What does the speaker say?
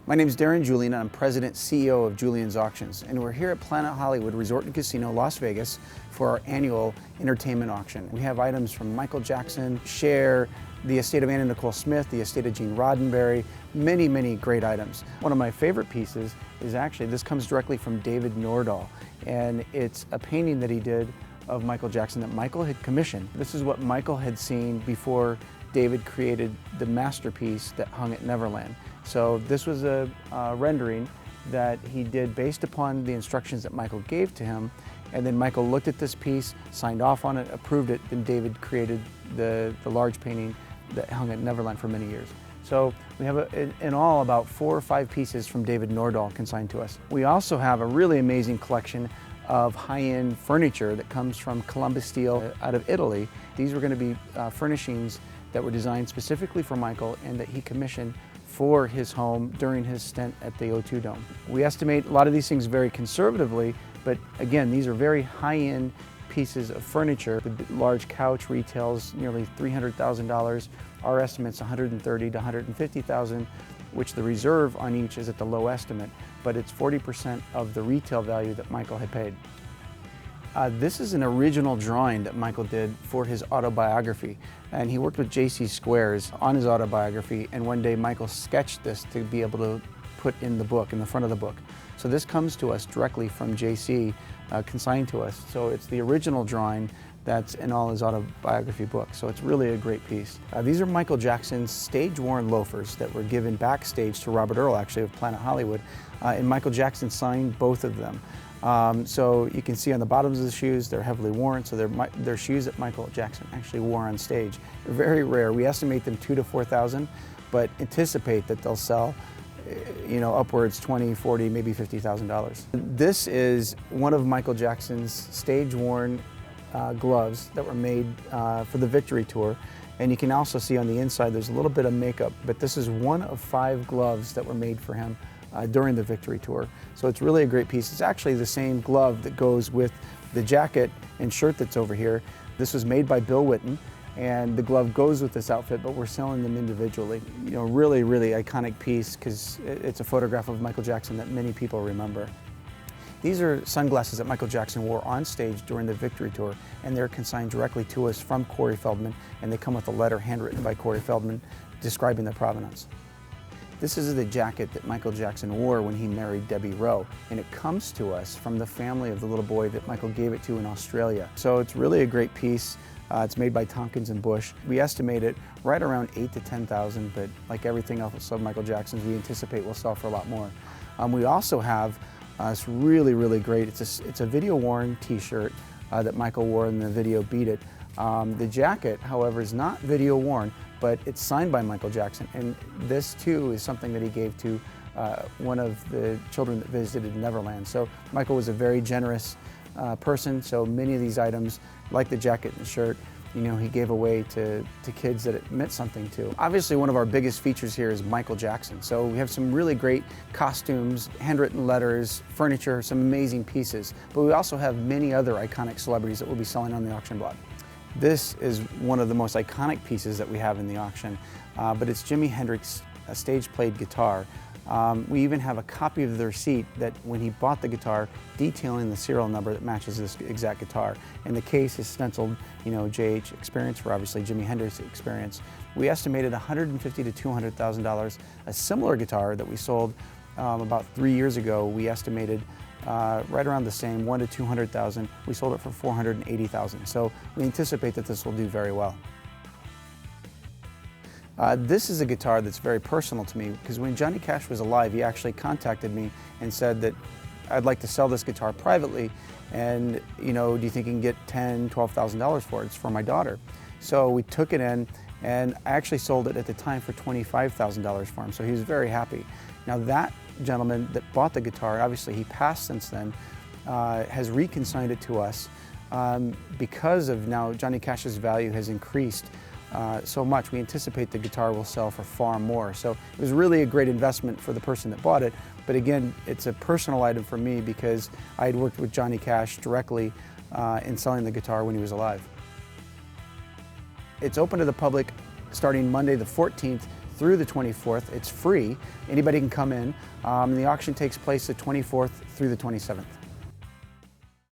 My name is Julien, and I'm President CEO of Julien's Auctions, and we're here at Planet Hollywood Resort and Casino, Las Vegas for our annual entertainment auction. We have items from Michael Jackson, Cher, the estate of Anna Nicole Smith, the estate of Gene Roddenberry, many, many great items. One of my favorite pieces is actually, this comes directly from David Nordahl, and it's a painting that he did of Michael Jackson that Michael had commissioned. This is what Michael had seen before David created the masterpiece that hung at Neverland. So this was a rendering that he did based upon the instructions that Michael gave to him, and then Michael looked at this piece, signed off on it, approved it, then David created the large painting that hung at Neverland for many years. So we have in all about 4 or 5 pieces from David Nordahl consigned to us. We also have a really amazing collection of high-end furniture that comes from Columbus Steel out of Italy. These were going to be furnishings that were designed specifically for Michael and that he commissioned for his home during his stint at the O2 Dome. We estimate a lot of these things very conservatively, but again, these are very high-end pieces of furniture. The large couch retails nearly $300,000. Our estimate's $130,000 to $150,000, which the reserve on each is at the low estimate, but it's 40% of the retail value that Michael had paid. This is an original drawing that Michael did for his autobiography, and he worked with J.C. Squares on his autobiography, and one day Michael sketched this to be able to put in the book, in the front of the book. So this comes to us directly from J.C., consigned to us. So it's the original drawing that's in all his autobiography books, so it's really a great piece. These are Michael Jackson's stage-worn loafers that were given backstage to Robert Earl, actually, of Planet Hollywood, and Michael Jackson signed both of them. So you can see on the bottoms of the shoes, they're heavily worn, so they're shoes that Michael Jackson actually wore on stage. They're very rare. We estimate them 2,000 to 4,000, but anticipate that they'll sell upwards $20,000, $40,000, maybe $50,000. This is one of Michael Jackson's stage-worn gloves that were made for the Victory Tour. And you can also see on the inside there's a little bit of makeup, but this is one of 5 gloves that were made for him during the Victory Tour. So it's really a great piece. It's actually the same glove that goes with the jacket and shirt that's over here. This was made by Bill Witten, and the glove goes with this outfit, but we're selling them individually. Really, really iconic piece because it's a photograph of Michael Jackson that many people remember. These are sunglasses that Michael Jackson wore on stage during the Victory Tour, and they're consigned directly to us from Corey Feldman, and they come with a letter handwritten by Corey Feldman describing their provenance. This is the jacket that Michael Jackson wore when he married Debbie Rowe, and it comes to us from the family of the little boy that Michael gave it to in Australia. So it's really a great piece. It's made by Tompkins and Bush. We estimate it right around $8,000 to $10,000, but like everything else of Michael Jackson's, we anticipate will sell for a lot more. We also have it's really, really great. It's a video-worn T-shirt that Michael wore in the video Beat It. The jacket, however, is not video-worn, but it's signed by Michael Jackson, and this too is something that he gave to one of the children that visited Neverland. So Michael was a very generous person, so many of these items, like the jacket and the shirt, he gave away to kids that it meant something to. Obviously, one of our biggest features here is Michael Jackson. So we have some really great costumes, handwritten letters, furniture, some amazing pieces. But we also have many other iconic celebrities that we'll be selling on the auction block. This is one of the most iconic pieces that we have in the auction, but it's Jimi Hendrix's stage-played guitar. We even have a copy of the receipt that when he bought the guitar, detailing the serial number that matches this exact guitar. And the case is stenciled, JH Experience for obviously Jimi Hendrix Experience. We estimated $150,000 to $200,000. A similar guitar that we sold about 3 years ago, we estimated right around the same, $100,000 to $200,000. We sold it for $480,000. So we anticipate that this will do very well. This is a guitar that's very personal to me because when Johnny Cash was alive, he actually contacted me and said that I'd like to sell this guitar privately, and do you think you can get $10,000 to $12,000 for it? It's for my daughter. So we took it in, and I actually sold it at the time for $25,000 for him, so he was very happy. Now that gentleman that bought the guitar, obviously he passed since then, has reconsigned it to us because of now Johnny Cash's value has increased so much. We anticipate the guitar will sell for far more. So it was really a great investment for the person that bought it. But again, it's a personal item for me because I had worked with Johnny Cash directly in selling the guitar when he was alive. It's open to the public starting Monday the 14th through the 24th. It's free. Anybody can come in. The auction takes place the 24th through the 27th.